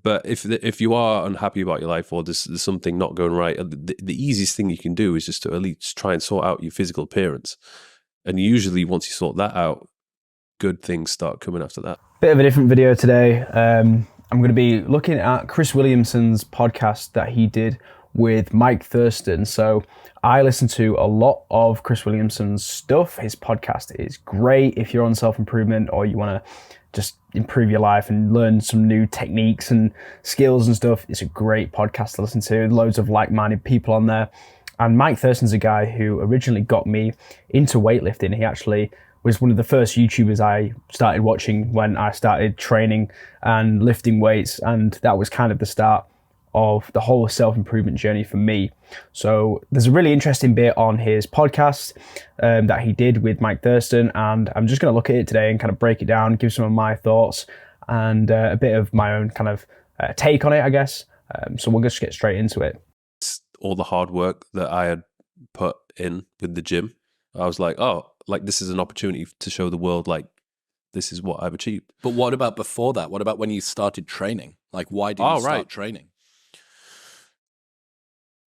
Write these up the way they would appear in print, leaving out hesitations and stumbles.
But if you are unhappy about your life or there's something not going right, the easiest thing you can do is just to at least try and sort out your physical appearance. And usually once you sort that out, good things start coming after that. Bit of a different video today. I'm going to be looking at Chris Williamson's podcast that he did with Mike Thurston. So I listen to a lot of Chris Williamson's stuff. His podcast is great if you're on self-improvement or you want to just improve your life and learn some new techniques and skills and stuff. It's a great podcast to listen to. Loads of like-minded people on there. And Mike Thurston's a guy who originally got me into weightlifting. He actually was one of the first YouTubers I started watching when I started training and lifting weights. And that was kind of the start of the whole self-improvement journey for me. So there's a really interesting bit on his podcast that he did with Mike Thurston, and I'm just going to look at it today and kind of break it down, give some of my thoughts and a bit of my own kind of take on it, I guess. So we'll just get straight into it. All the hard work that I had put in with the gym, I was like, oh, like this is an opportunity to show the world, like, this is what I've achieved. But what about before that? What about when you started training? Like, why did you start training?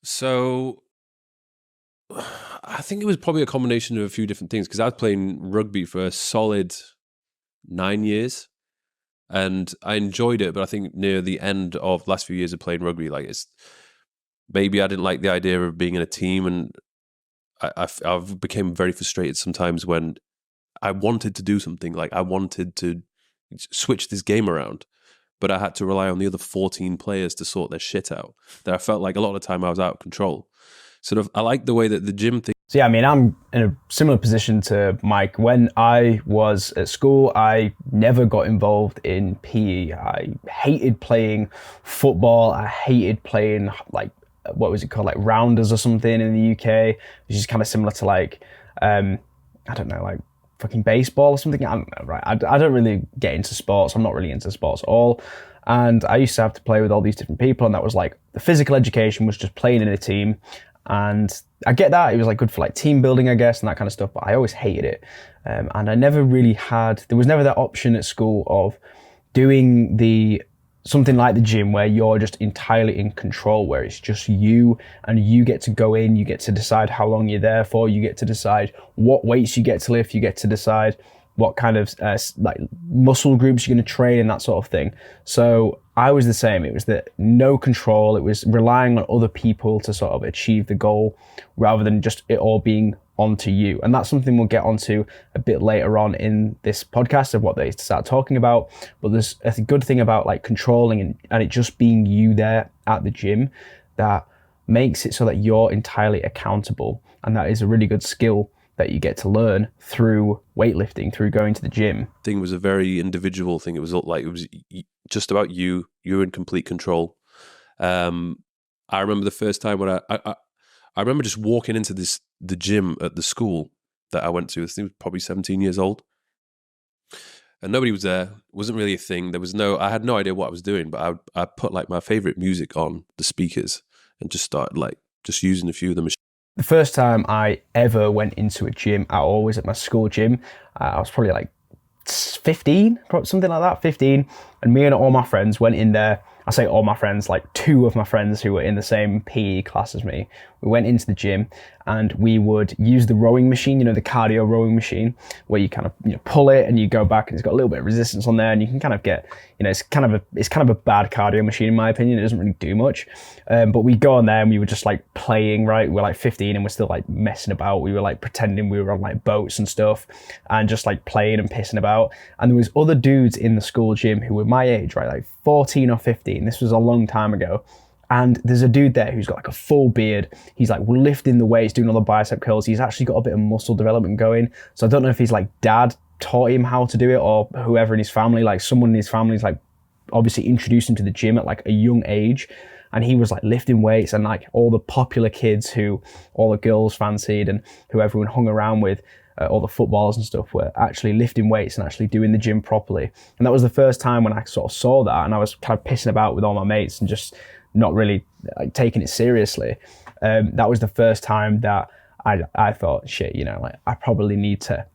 So I think it was probably a combination of a few different things, because I was playing rugby for a solid 9 years and I enjoyed it. But I think near the end of the last few years of playing rugby, like maybe I didn't like the idea of being in a team, and I've became very frustrated sometimes when I wanted to do something, like I wanted to switch this game around, but I had to rely on the other 14 players to sort their shit out. That I felt like a lot of the time I was out of control. Sort of, I like the way that the gym thing. So yeah, I mean, I'm in a similar position to Mike. When I was at school, I never got involved in PE. I hated playing football. I hated playing, like, what was it called? Like rounders or something in the UK, which is kind of similar to like, I don't know, like fucking baseball or something. I don't know, right? I don't really get into sports. I'm not really into sports at all. And I used to have to play with all these different people, and that was like, the physical education was just playing in a team. And I get that. It was like good for like team building, I guess, and that kind of stuff, but I always hated it. And I never really there was never that option at school of doing something like the gym where you're just entirely in control, where it's just you and you get to go in, you get to decide how long you're there for, you get to decide what weights you get to lift, you get to decide what kind of like muscle groups you're going to train and that sort of thing. So I was the same. It was no control. It was relying on other people to sort of achieve the goal rather than just it all being onto you. And that's something we'll get onto a bit later on in this podcast of what they start talking about. But there's a good thing about like controlling and it just being you there at the gym that makes it so that you're entirely accountable. And that is a really good skill that you get to learn through weightlifting, through going to the gym. Thing was a very individual thing. It was just about you. You're in complete control. I remember the first time when I remember just walking into the gym at the school that I went to. I think I was probably 17 years old, and nobody was there. It wasn't really a thing. I had no idea what I was doing, but I put like my favorite music on the speakers and just started like just using a few of the machines. The first time I ever went into a gym at all was at my school gym. I was probably like 15, something like that, 15. And me and all my friends went in there. I say all my friends, like two of my friends who were in the same PE class as me. We went into the gym and we would use the rowing machine, the cardio rowing machine, where you kind of pull it and you go back, and it's got a little bit of resistance on there, and you can kind of get, it's kind of a bad cardio machine in my opinion. It doesn't really do much. But we go on there and we were just like playing, right? We're like 15 and we're still like messing about. We were like pretending we were on like boats and stuff and just like playing and pissing about. And there was other dudes in the school gym who were my age, right? Like 14 or 15. This was a long time ago. And there's a dude there who's got like a full beard. He's like lifting the weights, doing all the bicep curls. He's actually got a bit of muscle development going. So I don't know if his like dad taught him how to do it, or whoever in his family, like someone in his family is like obviously introduced him to the gym at like a young age. And he was like lifting weights, and like all the popular kids who all the girls fancied and who everyone hung around with, all the footballers and stuff, were actually lifting weights and actually doing the gym properly. And that was the first time when I sort of saw that, and I was kind of pissing about with all my mates and just not really like taking it seriously. That was the first time that I thought, shit, like I probably need to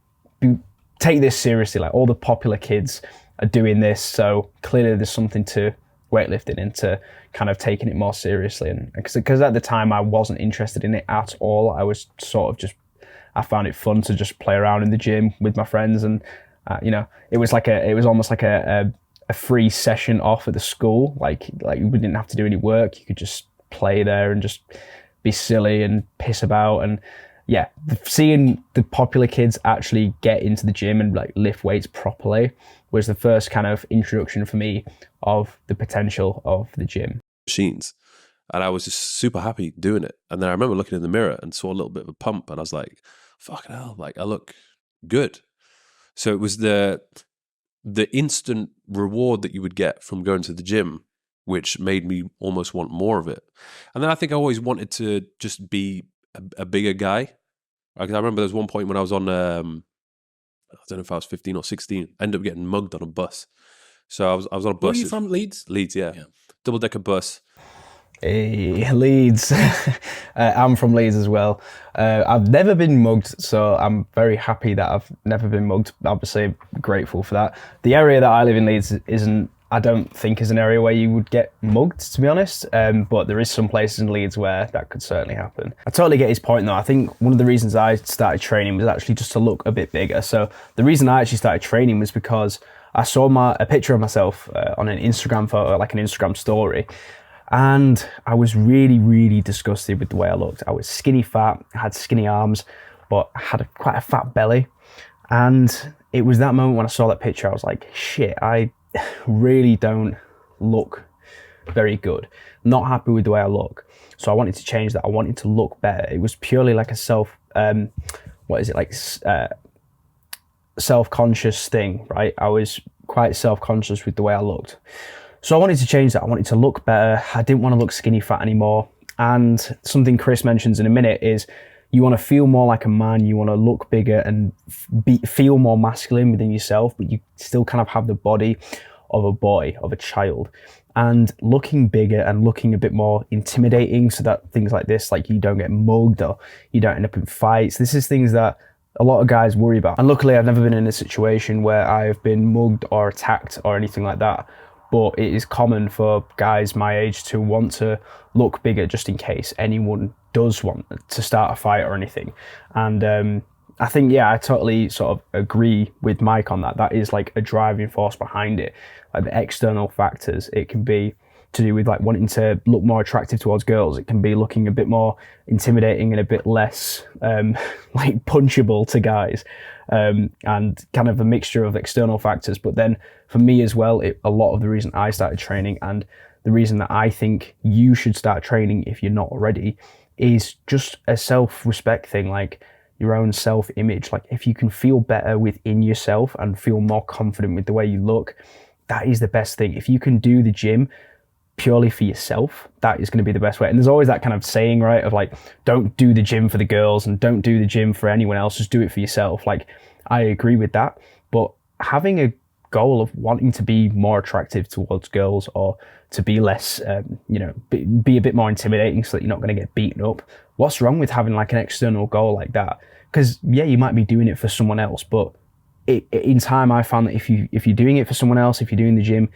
take this seriously. Like all the popular kids are doing this, so clearly there's something to weightlifting, into kind of taking it more seriously. And because at the time I wasn't interested in it at all, I was sort of just, I found it fun to just play around in the gym with my friends, and you know, it was almost like a free session off at the school. Like we didn't have to do any work. You could just play there and just be silly and piss about. And yeah, seeing the popular kids actually get into the gym and like lift weights properly was the first kind of introduction for me of the potential of the gym. Machines. And I was just super happy doing it. And then I remember looking in the mirror and saw a little bit of a pump, and I was like, fucking hell, like I look good. So it was the instant reward that you would get from going to the gym, which made me almost want more of it. And then I think I always wanted to just be a bigger guy. Because I remember there was one point when I was on, I don't know if I was 15 or 16, I ended up getting mugged on a bus. So I was on a bus. Where are you from, Leeds? Leeds, yeah. Double-decker bus. Hey, Leeds. I'm from Leeds as well. I've never been mugged, so I'm very happy that I've never been mugged. Obviously, grateful for that. The area that I live in, Leeds, I don't think is an area where you would get mugged, to be honest. But there is some places in Leeds where that could certainly happen. I totally get his point though. I think one of the reasons I started training was actually just to look a bit bigger. So the reason I actually started training was because I saw a picture of myself on an Instagram photo, like an Instagram story. And I was really, really disgusted with the way I looked. I was skinny fat, I had skinny arms, but I had quite a fat belly. And it was that moment when I saw that picture, I was like, shit, I really don't look very good. Not happy with the way I look. So I wanted to change that. I wanted to look better. It was purely like a self-conscious thing, right? I was quite self-conscious with the way I looked. So I wanted to change that. I wanted to look better. I didn't want to look skinny fat anymore. And something Chris mentions in a minute is you want to feel more like a man. You want to look bigger and feel more masculine within yourself, but you still kind of have the body of a boy, of a child. And looking bigger and looking a bit more intimidating, so that things like this, like you don't get mugged or you don't end up in fights. This is things that a lot of guys worry about. And luckily I've never been in a situation where I've been mugged or attacked or anything like that. But it is common for guys my age to want to look bigger just in case anyone does want to start a fight or anything. And I think, yeah, I totally sort of agree with Mike on that. That is like a driving force behind it. Like the external factors, it can be to do with like wanting to look more attractive towards girls. It can be looking a bit more intimidating and a bit less like punchable to guys. And kind of a mixture of external factors. But then for me as well, a lot of the reason I started training and the reason that I think you should start training if you're not already is just a self-respect thing, like your own self-image. Like if you can feel better within yourself and feel more confident with the way you look, that is the best thing. If you can do the gym purely for yourself, that is going to be the best way. And there's always that kind of saying, right, of like, don't do the gym for the girls and don't do the gym for anyone else, just do it for yourself. Like, I agree with that, but having a goal of wanting to be more attractive towards girls or to be less, be a bit more intimidating so that you're not going to get beaten up. What's wrong with having like an external goal like that? Because yeah, you might be doing it for someone else, but in time I found that if you're doing it for someone else, if you're doing the gym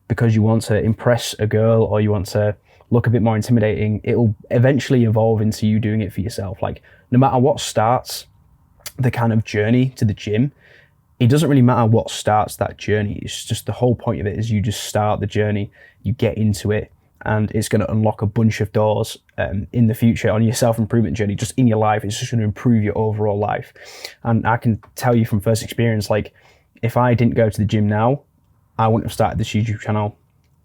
because you want to impress a girl or you want to look a bit more intimidating, it'll eventually evolve into you doing it for yourself. Like no matter what starts the kind of journey to the gym, it doesn't really matter what starts that journey. It's just the whole point of it is you just start the journey, you get into it, and it's going to unlock a bunch of doors in the future on your self-improvement journey, just in your life. It's just going to improve your overall life. And I can tell you from first experience, like if I didn't go to the gym now, I wouldn't have started this YouTube channel.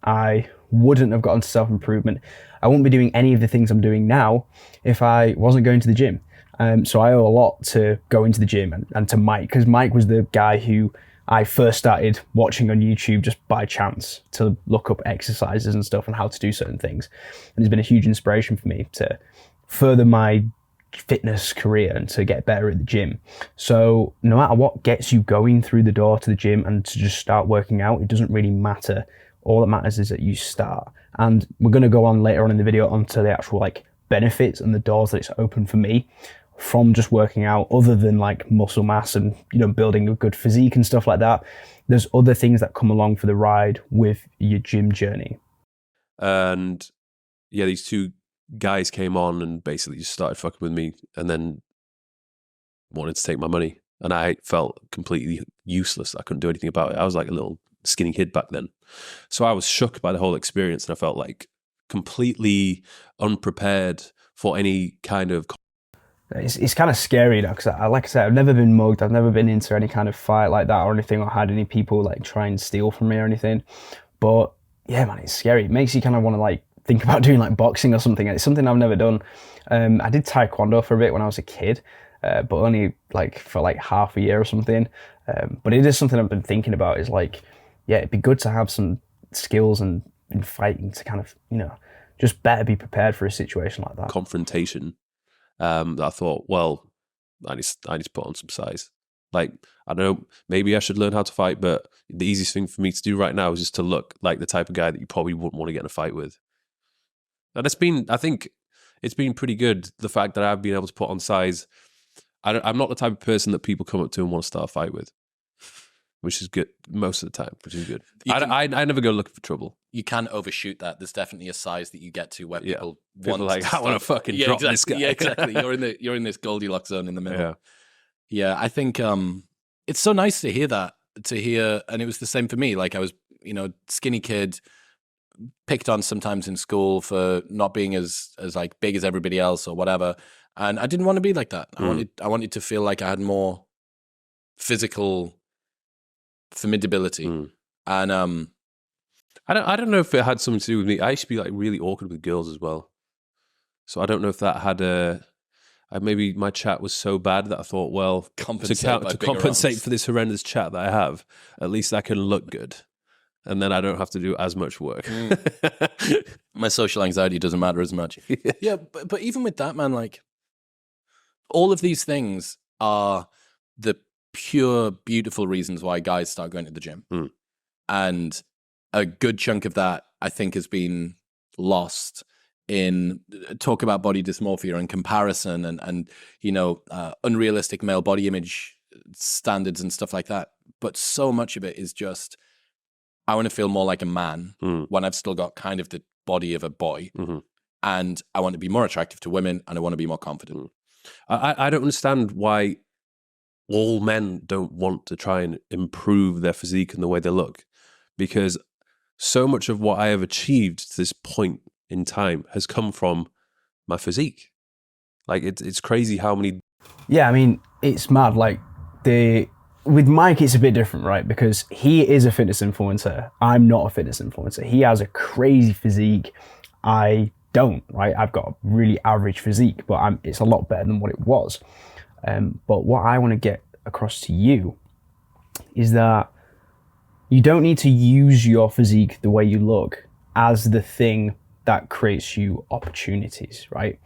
I wouldn't have gotten to self-improvement. I wouldn't be doing any of the things I'm doing now if I wasn't going to the gym. So I owe a lot to going to the gym and to Mike, because Mike was the guy who I first started watching on YouTube just by chance to look up exercises and stuff and how to do certain things. And it's been a huge inspiration for me to further my fitness career and to get better at the gym. So no matter what gets you going through the door to the gym and to just start working out, it doesn't really matter. All that matters is that you start. And we're going to go on later on in the video onto the actual like benefits and the doors that it's opened for me from just working out, other than like muscle mass and, you know, building a good physique and stuff like that. There's other things that come along for the ride with your gym journey. And yeah, these two guys came on and basically just started fucking with me and then wanted to take my money. And I felt completely useless. I couldn't do anything about it. I was like a little skinny kid back then. So I was shook by the whole experience and I felt like completely unprepared for any kind of... It's kind of scary though, because like I said, I've never been mugged. I've never been into any kind of fight like that or anything, or had any people like try and steal from me or anything. But yeah, man, it's scary. It makes you kind of want to like think about doing like boxing or something. It's something I've never done. I did taekwondo for a bit when I was a kid, but only like for like half a year or something. But it is something I've been thinking about. Is like, yeah, it'd be good to have some skills and in fighting to kind of, you know, just better be prepared for a situation like that. Confrontation. That I thought, well, I need to put on some size. Like, I don't know, maybe I should learn how to fight, but the easiest thing for me to do right now is just to look like the type of guy that you probably wouldn't want to get in a fight with. And I think it's been pretty good, the fact that I've been able to put on size. I'm not the type of person that people come up to and want to start a fight with, which is good most of the time, which is good. I never go looking for trouble. You can overshoot that. There's definitely a size that you get to where people want like, I want to fucking drop this guy. Yeah, exactly. You're in this Goldilocks zone in the middle. Yeah, I think it's so nice to hear that. And it was the same for me. Like I was, you know, skinny kid, picked on sometimes in school for not being as like big as everybody else or whatever. And I didn't want to be like that. I wanted to feel like I had more physical formidability. And I don't know if it had something to do with me. I used to be like really awkward with girls as well. So I don't know if that had maybe my chat was so bad that I thought, well, to compensate for this horrendous chat that I have, at least I can look good. And then I don't have to do as much work. My social anxiety doesn't matter as much. Yeah, but even with that, man, like all of these things are the pure, beautiful reasons why guys start going to the gym. And a good chunk of that, I think, has been lost in talk about body dysmorphia and comparison and you know, unrealistic male body image standards and stuff like that. But so much of it is just, I want to feel more like a man when I've still got kind of the body of a boy. And I want to be more attractive to women and I want to be more confident. I don't understand why all men don't want to try and improve their physique and the way they look, because so much of what I have achieved to this point in time has come from my physique. Like it's crazy how many... Yeah, I mean, it's mad. Like with Mike, it's a bit different, right? Because he is a fitness influencer. I'm not a fitness influencer. He has a crazy physique. I don't, right? I've got a really average physique, but it's a lot better than what it was. But what I want to get across to you is that you don't need to use your physique, the way you look, as the thing that creates you opportunities, right?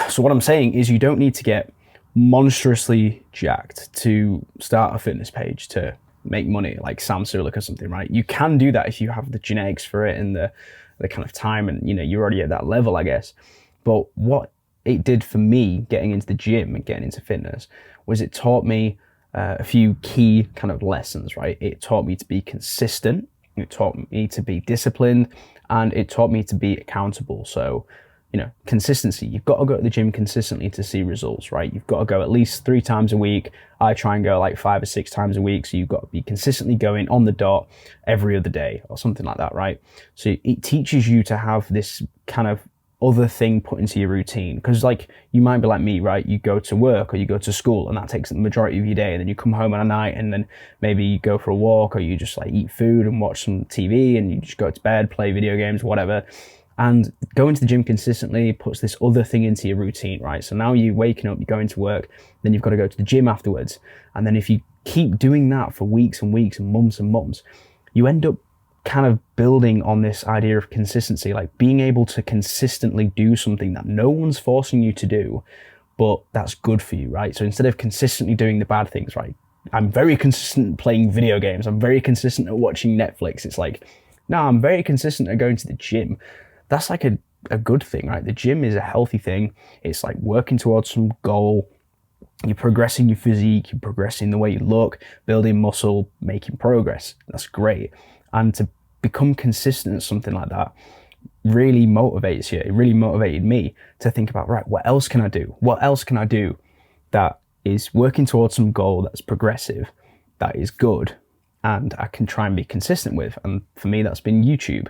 So what I'm saying is you don't need to get monstrously jacked to start a fitness page to make money like Sam Sulik or something, right? You can do that if you have the genetics for it and the kind of time and, you know, you're already at that level, I guess. But what it did for me getting into the gym and getting into fitness was it taught me a few key kind of lessons, right? It taught me to be consistent, it taught me to be disciplined, and it taught me to be accountable. So, you know, consistency. You've got to go to the gym consistently to see results, right? You've got to go at least 3 times a week. I try and go like 5 or 6 times a week. So you've got to be consistently going on the dot every other day or something like that, right? So it teaches you to have this kind of other thing put into your routine. Because like you might be like me, right? You go to work or you go to school and that takes the majority of your day, and then you come home at night and then maybe you go for a walk or you just like eat food and watch some TV and you just go to bed, play video games, whatever. And going to the gym consistently puts this other thing into your routine, right? So now you're waking up, you're going to work, then you've got to go to the gym afterwards. And then if you keep doing that for weeks and weeks and months, you end up kind of building on this idea of consistency, like being able to consistently do something that no one's forcing you to do, but that's good for you, right? So instead of consistently doing the bad things, right? I'm very consistent at playing video games. I'm very consistent at watching Netflix. It's like, no, I'm very consistent at going to the gym. That's like a good thing, right? The gym is a healthy thing. It's like working towards some goal. You're progressing your physique, you're progressing the way you look, building muscle, making progress. That's great. And to become consistent at something like that really motivates you. It really motivated me to think about, right, what else can I do? What else can I do that is working towards some goal that's progressive, that is good, and I can try and be consistent with? And for me, that's been YouTube.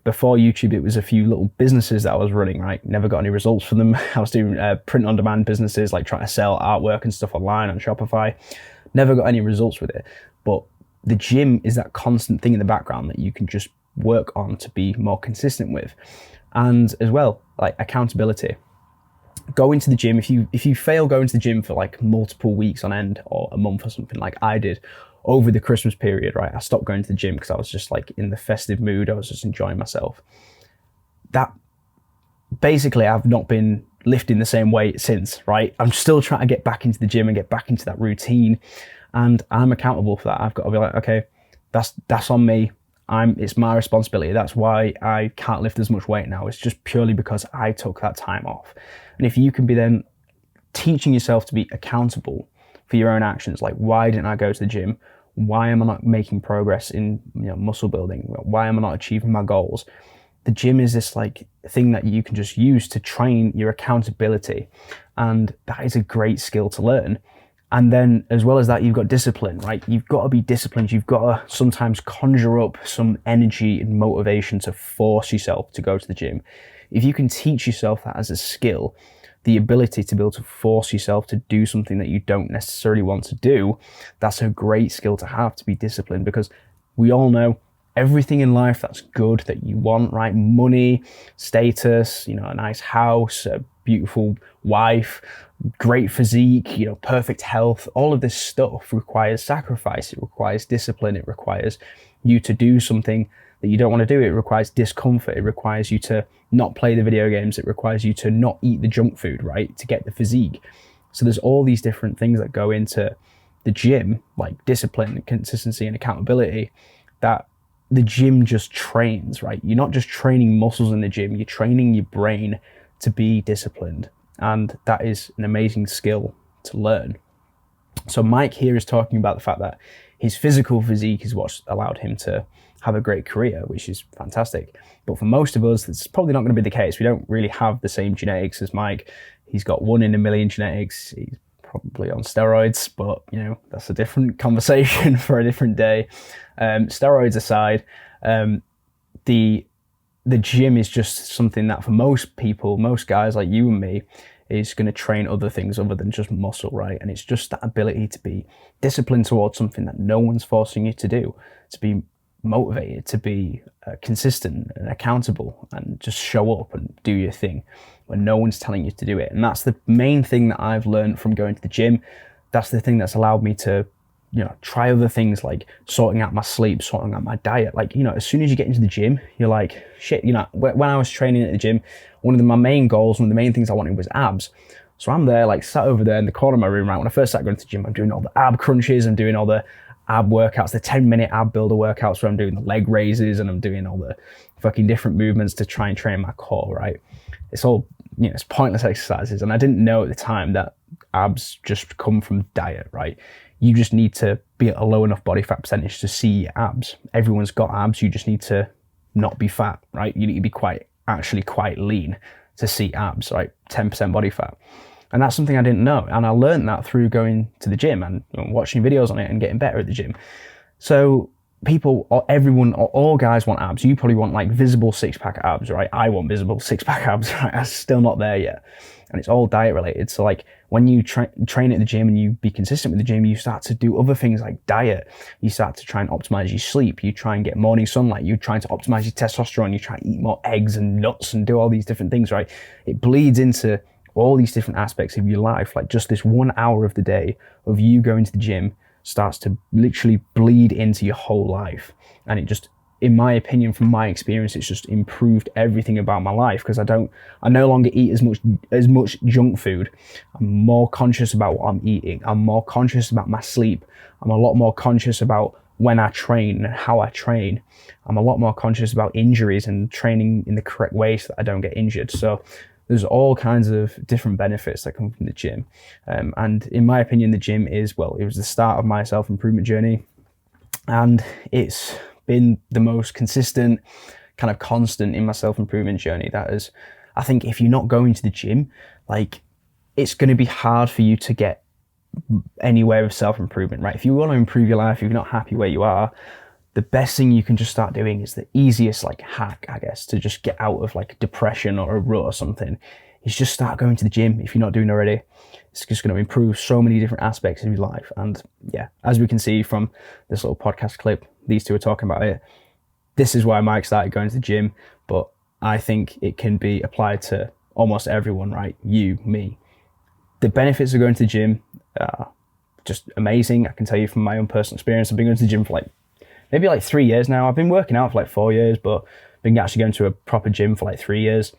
Before YouTube, it was a few little businesses that I was running, right? Never got any results from them. I was doing print-on-demand businesses, like trying to sell artwork and stuff online on Shopify. Never got any results with it. But the gym is that constant thing in the background that you can just work on to be more consistent with. And as well, like accountability. Go into the gym. If you fail going to the gym for like multiple weeks on end or a month or something like I did over the Christmas period, right? I stopped going to the gym because I was just like in the festive mood. I was just enjoying myself. That basically, I've not been lifting the same weight since, right? I'm still trying to get back into the gym and get back into that routine, and I'm accountable for that. I've got to be like, okay, that's on me. It's my responsibility. That's why I can't lift as much weight now. It's just purely because I took that time off. And if you can be then teaching yourself to be accountable for your own actions, like why didn't I go to the gym? Why am I not making progress in muscle building? Why am I not achieving my goals? The gym is this like thing that you can just use to train your accountability, and that is a great skill to learn. And then as well as that, you've got discipline, right? You've got to be disciplined. You've got to sometimes conjure up some energy and motivation to force yourself to go to the gym. If you can teach yourself that as a skill, the ability to be able to force yourself to do something that you don't necessarily want to do, that's a great skill to have, to be disciplined, because we all know everything in life that's good that you want, right? Money, status, a nice house, a beautiful wife, great physique, perfect health, all of this stuff requires sacrifice. It requires discipline. It requires you to do something that you don't want to do. It requires discomfort. It requires you to not play the video games. It requires you to not eat the junk food, right? To get the physique. So there's all these different things that go into the gym, like discipline, consistency, and accountability, that the gym just trains, right? You're not just training muscles in the gym, you're training your brain to be disciplined. And that is an amazing skill to learn. So Mike here is talking about the fact that his physical physique is what's allowed him to have a great career, which is fantastic. But for most of us, that's probably not going to be the case. We don't really have the same genetics as Mike. He's got 1 in a million genetics. He's probably on steroids, but that's a different conversation for a different day. Steroids aside, the gym is just something that for most people, most guys like you and me, is going to train other things other than just muscle, right? And it's just that ability to be disciplined towards something that no one's forcing you to do, to be motivated, to be consistent and accountable, and just show up and do your thing when no one's telling you to do it. And that's the main thing that I've learned from going to the gym. That's the thing that's allowed me to try other things, like sorting out my sleep, sorting out my diet. Like, as soon as you get into the gym, you're like, shit, when I was training at the gym, one of my main goals, one of the main things I wanted was abs. So I'm there, like sat over there in the corner of my room, right? When I first started going to the gym, I'm doing all the ab crunches, I'm doing all the ab workouts, the 10-minute ab builder workouts where I'm doing the leg raises and I'm doing all the fucking different movements to try and train my core, right? It's all, it's pointless exercises. And I didn't know at the time that abs just come from diet, right? You just need to be at a low enough body fat percentage to see abs. Everyone's got abs. You just need to not be fat, right? You need to be quite lean to see abs, right? 10% body fat. And that's something I didn't know. And I learned that through going to the gym and watching videos on it and getting better at the gym. So people, or everyone, or all guys want abs. You probably want like visible 6-pack abs, right? I want visible 6-pack abs, right? I'm still not there yet. And it's all diet related. So like when you train at the gym and you be consistent with the gym, you start to do other things like diet. You start to try and optimize your sleep. You try and get morning sunlight. You're trying to optimize your testosterone. You try to eat more eggs and nuts and do all these different things, right? It bleeds into all these different aspects of your life. Like just this 1 hour of the day of you going to the gym starts to literally bleed into your whole life. And it just, in my opinion, from my experience, it's just improved everything about my life, because I no longer eat as much junk food. I'm more conscious about what I'm eating. I'm more conscious about my sleep. I'm a lot more conscious about when I train and how I train. I'm a lot more conscious about injuries and training in the correct way so that I don't get injured. So there's all kinds of different benefits that come from the gym. And in my opinion, the gym is, it was the start of my self-improvement journey. And it's been the most consistent, kind of constant in my self-improvement journey. That is, I think if you're not going to the gym, like, it's going to be hard for you to get anywhere with self-improvement, right? If you want to improve your life, if you're not happy where you are, the best thing you can just start doing is the easiest like hack, I guess, to just get out of like depression or a rut or something, is just start going to the gym if you're not doing already. It's just going to improve so many different aspects of your life. And yeah, as we can see from this little podcast clip, these two are talking about it. This is why Mike started going to the gym, but I think it can be applied to almost everyone, right? You, me. The benefits of going to the gym are just amazing. I can tell you from my own personal experience, I've been going to the gym for like maybe like 3 years now. I've been working out for like 4 years, but I've been actually going to a proper gym for like 3 years.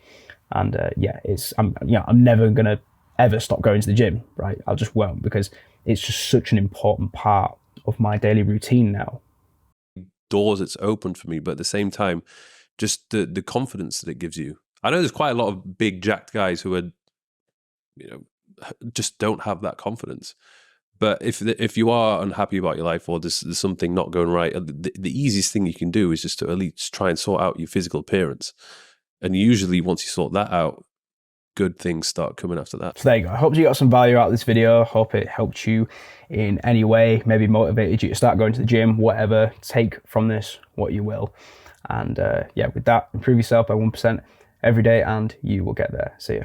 And I'm never gonna ever stop going to the gym, right? I just won't, because it's just such an important part of my daily routine now. Doors it's opened for me, but at the same time, just the confidence that it gives you. I know there's quite a lot of big jacked guys who are, just don't have that confidence. But if you are unhappy about your life, or there's something not going right, the easiest thing you can do is just to at least try and sort out your physical appearance. And usually once you sort that out, good things start coming after that. So there you go. I hope you got some value out of this video. Hope it helped you in any way, maybe motivated you to start going to the gym, whatever. Take from this what you will. And with that, improve yourself by 1% every day and you will get there. See ya.